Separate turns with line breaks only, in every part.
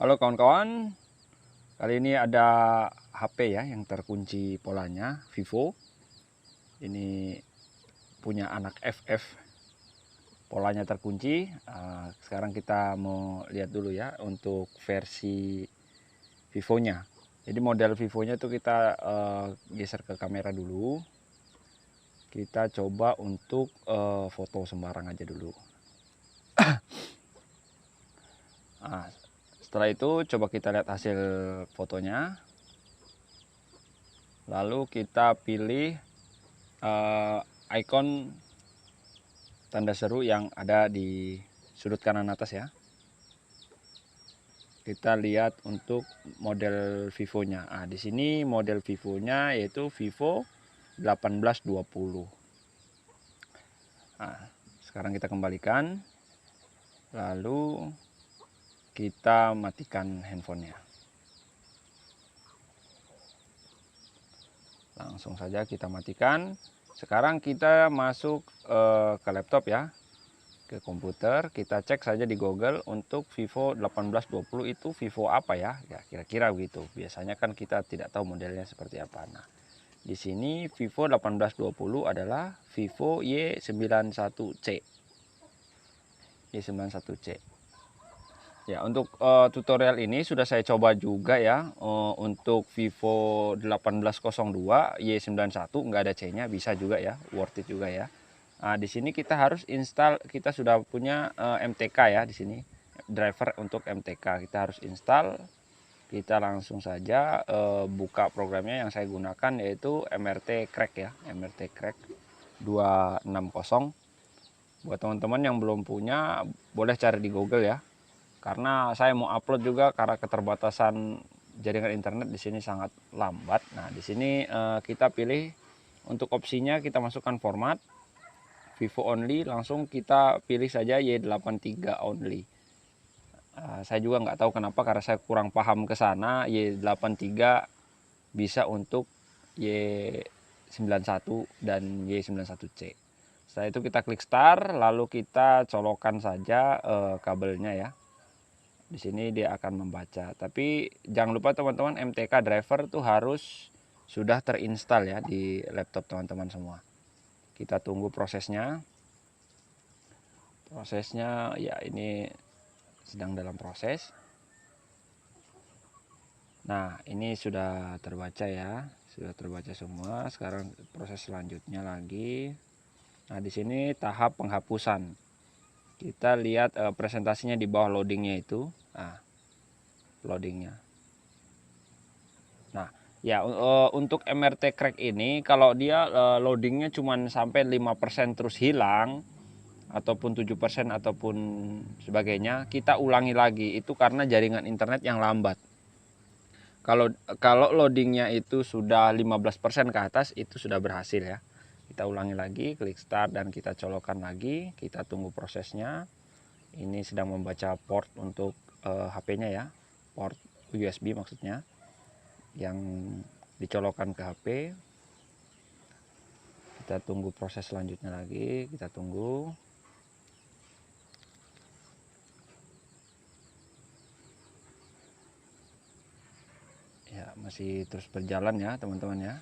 Halo kawan-kawan, kali ini ada HP ya yang terkunci polanya, Vivo. Ini punya anak FF, polanya terkunci. Sekarang kita mau lihat dulu ya untuk versi Vivonya. Jadi model Vivonya itu kita geser ke kamera dulu. Kita coba untuk foto sembarang aja dulu. Setelah itu coba kita lihat hasil fotonya. Lalu kita pilih icon tanda seru yang ada di sudut kanan atas ya. Kita lihat untuk model Vivonya. Di sini model Vivonya yaitu Vivo 1820. Sekarang kita kembalikan. Lalu kita matikan handphonenya. Langsung saja kita matikan. Sekarang kita masuk ke laptop ya, ke komputer. Kita cek saja di Google untuk Vivo 1820 itu Vivo apa ya? Ya kira-kira begitu. Biasanya kan kita tidak tahu modelnya seperti apa. Nah, di sini Vivo 1820 adalah Vivo Y91C. Y91C. Ya, untuk tutorial ini sudah saya coba juga ya, untuk Vivo 1802 Y91 nggak ada C-nya, bisa juga ya, worth it juga ya. Nah, di sini kita harus install, kita sudah punya MTK ya di sini, driver untuk MTK kita harus install. Kita langsung saja buka programnya yang saya gunakan yaitu MRT Crack ya, MRT Crack 260. Buat teman-teman yang belum punya boleh cari di Google ya. Karena saya mau upload juga karena keterbatasan jaringan internet di sini sangat lambat. Nah, di sini kita pilih untuk opsinya, kita masukkan format Vivo only, langsung kita pilih saja Y83 only. Saya juga nggak tahu kenapa, karena saya kurang paham ke sana. Y83 bisa untuk Y91 dan Y91C. Setelah itu kita klik start, lalu kita colokan saja kabelnya ya. Di sini dia akan membaca. Tapi jangan lupa teman-teman, MTK driver tuh harus sudah terinstall ya di laptop teman-teman semua. Kita tunggu prosesnya. Prosesnya ya ini sedang dalam proses. Nah, ini sudah terbaca ya. Sudah terbaca semua. Sekarang proses selanjutnya lagi. Nah, di sini tahap penghapusan. Kita lihat presentasinya di bawah loadingnya itu. Nah, loadingnya. Nah, ya untuk MRT Crack ini kalau dia loadingnya cuma sampai 5% terus hilang ataupun 7% ataupun sebagainya, kita ulangi lagi. Itu karena jaringan internet yang lambat. Kalau loadingnya itu sudah 15% ke atas, itu sudah berhasil ya. Kita ulangi lagi, klik start dan kita colokan lagi. Kita tunggu prosesnya. Ini sedang membaca port untuk HP-nya ya, port USB maksudnya, yang dicolokkan ke HP. Kita tunggu proses selanjutnya lagi, kita tunggu. Ya, masih terus berjalan ya teman-teman ya.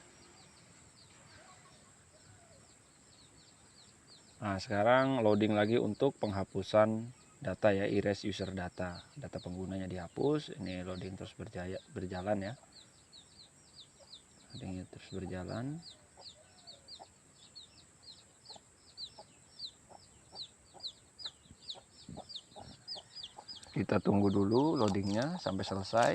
Nah, sekarang loading lagi untuk penghapusan data ya, erase user data. Data penggunanya dihapus. Ini loading terus berjalan ya. Loadingnya terus berjalan. Kita tunggu dulu loadingnya sampai selesai.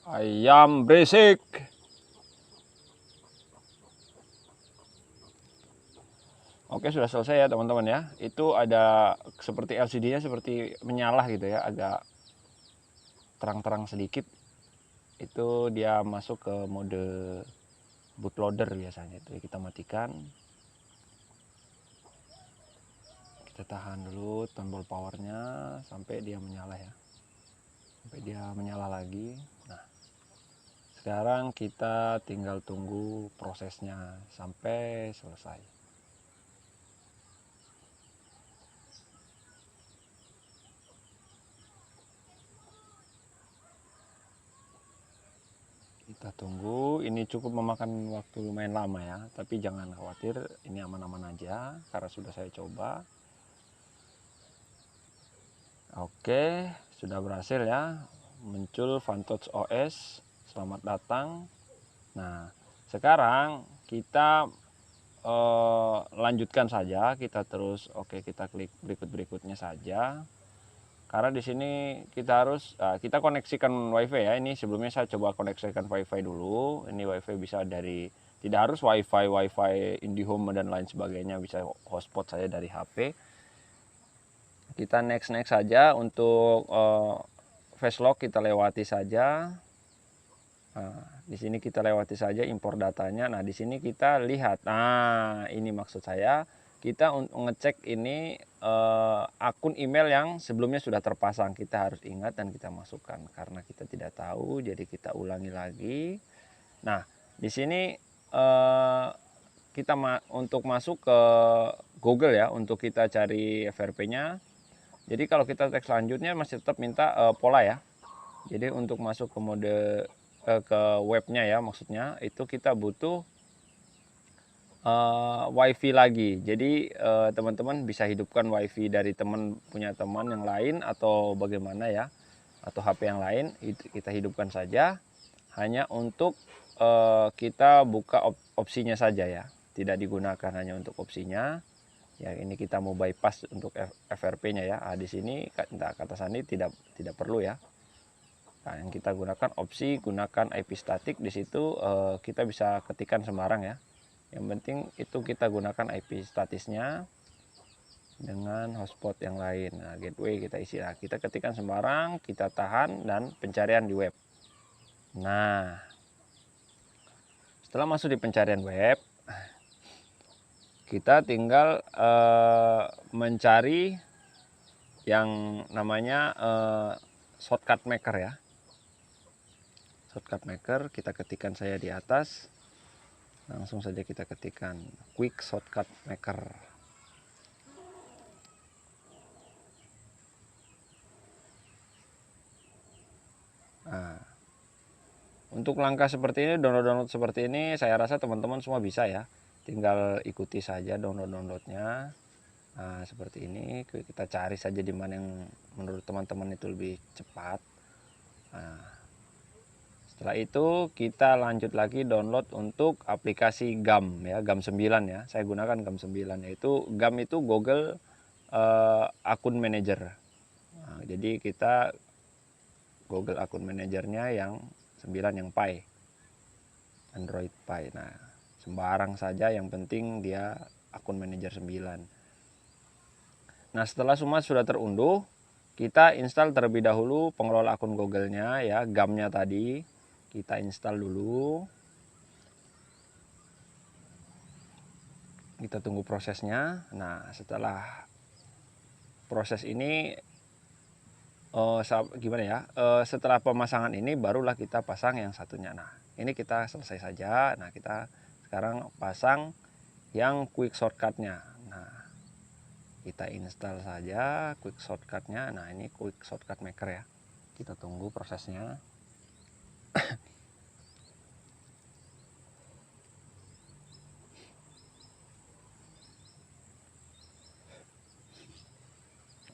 Ayam berisik. Oke, sudah selesai ya teman-teman ya. Itu ada seperti LCD-nya seperti menyala gitu ya, agak terang-terang sedikit. Itu dia masuk ke mode bootloader biasanya. Itu kita matikan. Kita tahan dulu tombol powernya sampai dia menyala ya. Sampai dia menyala lagi. Nah, sekarang kita tinggal tunggu prosesnya sampai selesai. Kita tunggu, ini cukup memakan waktu lumayan lama ya, tapi jangan khawatir, ini aman-aman aja karena sudah saya coba. Oke, sudah berhasil ya, muncul Fantouch OS, selamat datang. Nah, sekarang kita lanjutkan saja, kita terus kita klik berikutnya saja. Karena di sini kita harus kita koneksikan wifi ya. Ini sebelumnya saya coba koneksikan wifi dulu. Ini wifi bisa dari, tidak harus wifi IndiHome dan lain sebagainya, bisa hotspot saya dari HP. Kita next saja. Untuk facelock kita lewati saja. Nah, di sini kita lewati saja impor datanya. Nah, di sini kita lihat. Nah, ini maksud saya, kita ngecek ini akun email yang sebelumnya sudah terpasang. Kita harus ingat dan kita masukkan karena kita tidak tahu, jadi kita ulangi lagi. Nah, di sini kita untuk masuk ke Google ya, untuk kita cari FRP-nya. Jadi kalau kita teks selanjutnya masih tetap minta pola ya. Jadi untuk masuk ke mode ke webnya ya, maksudnya itu kita butuh wifi lagi. Jadi teman-teman bisa hidupkan wifi dari punya teman yang lain atau bagaimana ya, atau HP yang lain, itu kita hidupkan saja hanya untuk kita buka opsinya saja ya, tidak digunakan hanya untuk opsinya ya. Ini kita mau bypass untuk FRP-nya ya. Di sini kata Sandi tidak perlu ya. Nah, yang kita gunakan opsi gunakan IP statik. Di situ kita bisa ketikkan sembarang ya. Yang penting itu kita gunakan IP statisnya dengan hotspot yang lain. Nah, gateway kita isi. Nah, kita ketikkan sembarang, kita tahan dan pencarian di web. Nah, setelah masuk di pencarian web, kita tinggal mencari yang namanya shortcut maker ya. Shortcut maker kita ketikkan saya di atas, langsung saja kita ketikkan quick shortcut maker. Nah, untuk langkah seperti ini, download seperti ini, saya rasa teman-teman semua bisa ya, tinggal ikuti saja downloadnya. Nah, seperti ini kita cari saja di mana yang menurut teman-teman itu lebih cepat. Nah, setelah itu kita lanjut lagi download untuk aplikasi GAM ya, GAM 9 ya. Saya gunakan GAM 9, yaitu GAM itu Google Akun Manager. Nah, jadi kita Google Akun Manajernya yang 9 yang Pi, Android Pi. Nah, sembarang saja yang penting dia akun manajer 9. Nah, setelah semua sudah terunduh, kita install terlebih dahulu pengelola akun Google-nya ya, GAM-nya tadi. Kita install dulu. Kita tunggu prosesnya. Nah, setelah proses ini gimana ya? Setelah pemasangan ini barulah kita pasang yang satunya. Nah, ini kita selesai saja. Nah, kita sekarang pasang yang quick shortcut-nya. Nah, kita install saja quick shortcut-nya. Nah, ini quick shortcut maker ya. Kita tunggu prosesnya.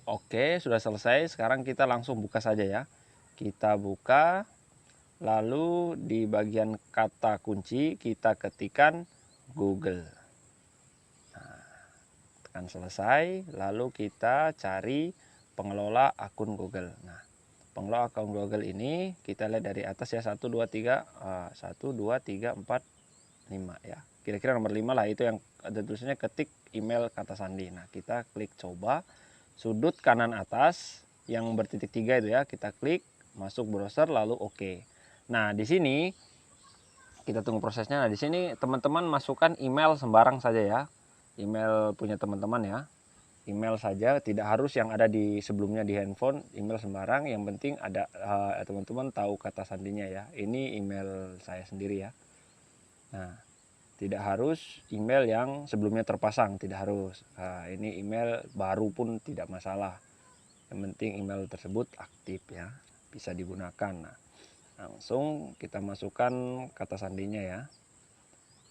Oke, sudah selesai. Sekarang kita langsung buka saja ya. Kita buka, lalu di bagian kata kunci kita ketikkan Google. Nah, tekan selesai, lalu kita cari pengelola akun Google. Nah, pengelola akun Google ini kita lihat dari atas ya, 1 2 3 4 5 ya. Kira-kira nomor 5 lah, itu yang ada tulisannya ketik email kata Sandi. Nah, kita klik coba. Sudut kanan atas yang bertitik 3 itu ya, kita klik masuk browser lalu oke. Nah, di sini kita tunggu prosesnya. Nah, di sini teman-teman masukkan email sembarang saja ya, email punya teman-teman ya. email saja, tidak harus yang ada di sebelumnya di handphone, email sembarang, yang penting ada teman-teman tahu kata sandinya ya. Ini email saya sendiri ya. Nah, tidak harus email yang sebelumnya terpasang, tidak harus. Nah, ini email baru pun tidak masalah. Yang penting email tersebut aktif ya, bisa digunakan. Nah, langsung kita masukkan kata sandinya ya.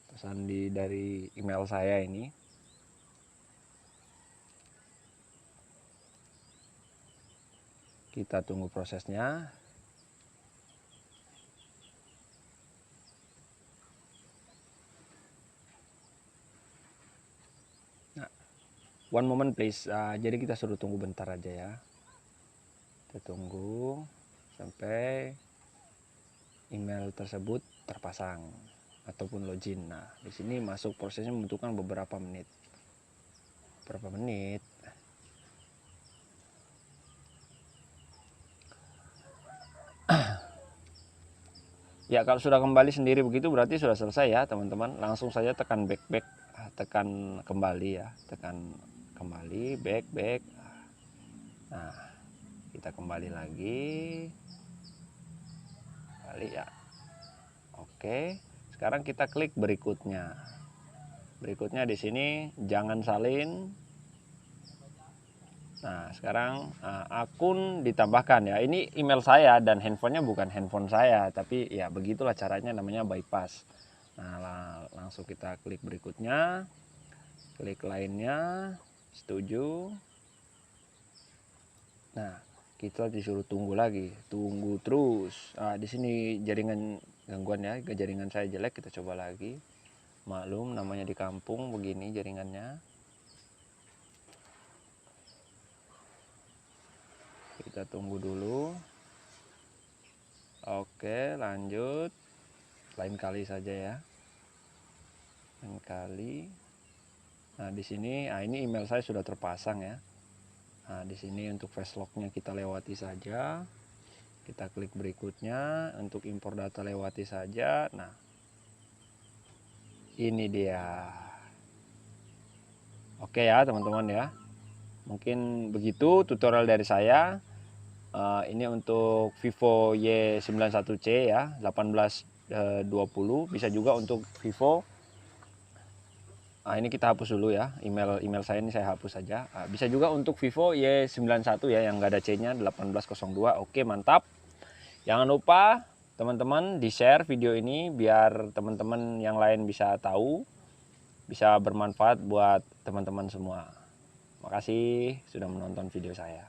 Kata sandi dari email saya ini. Kita tunggu prosesnya. Nah, one moment please. Jadi kita suruh tunggu bentar aja ya. Kita tunggu sampai email tersebut terpasang ataupun login. Nah, di sini masuk prosesnya membutuhkan beberapa menit. Berapa menit? Ya, kalau sudah kembali sendiri begitu berarti sudah selesai ya teman-teman. Langsung saja tekan back, tekan kembali ya, tekan kembali back. Nah, kita kembali lagi, kembali ya. Oke, sekarang kita klik berikutnya. Berikutnya di sini jangan salin. Nah, sekarang akun ditambahkan ya. Ini email saya dan handphonenya bukan handphone saya, tapi ya begitulah caranya, namanya bypass. Nah, langsung kita klik berikutnya, klik lainnya, setuju. Nah, kita disuruh tunggu lagi, tunggu terus. Di sini jaringan gangguan ya, jaringan saya jelek, kita coba lagi. Maklum, namanya di kampung begini jaringannya. Kita tunggu dulu. Oke, lanjut. Lain kali saja ya. Lain kali. Nah, di sini ini email saya sudah terpasang ya. Nah, di sini untuk flash lognya kita lewati saja. Kita klik berikutnya, untuk impor data lewati saja. Nah, ini dia. Oke ya teman-teman ya. Mungkin begitu tutorial dari saya. Ini untuk Vivo Y91C ya, 1820. Bisa juga untuk Vivo. Ini kita hapus dulu ya, email saya ini saya hapus saja. Bisa juga untuk Vivo Y91 ya, yang nggak ada C-nya, 1802. Oke, mantap. Jangan lupa teman-teman di-share video ini biar teman-teman yang lain bisa tahu, bisa bermanfaat buat teman-teman semua. Makasih sudah menonton video saya.